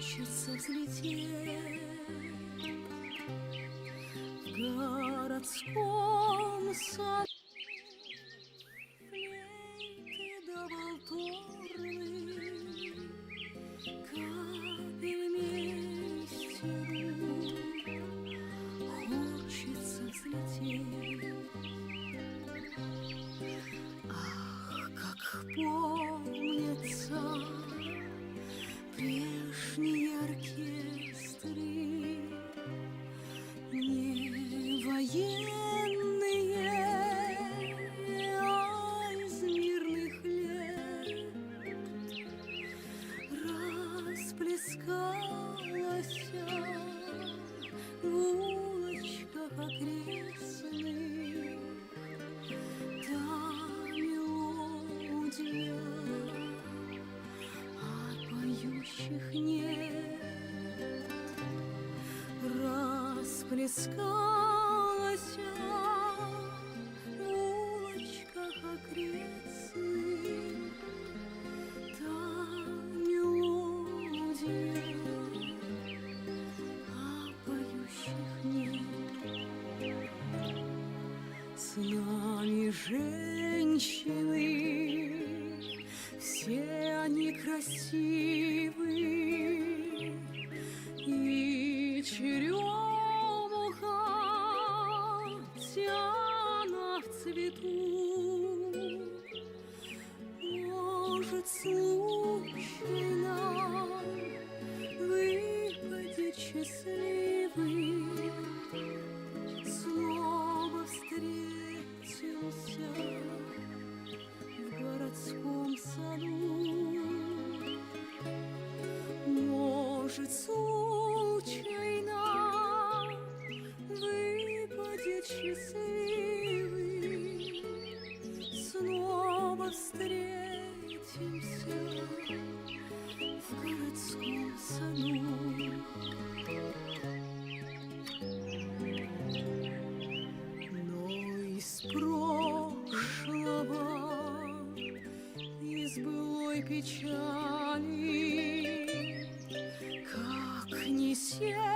хочется взлететь в городском саду. Флейты да валторны капельмейстеру хочется взлететь. Ах, как помнится прежние оркестры, не военные, а из мирных лет. Расплескалась в улочках окрестных та мелодия, поющих нет. Расплескалась в улочках окрестных та мелодия, а поющих нет. С нами женщины, все они красивы, и черемуха вся она в цвету. Может, случайно выпадет счастливый, снова встретимся в городском саду. Может, случайно выпадет счастливый, снова встретимся в городском саду. Но из прошлого, из былой печали, как несет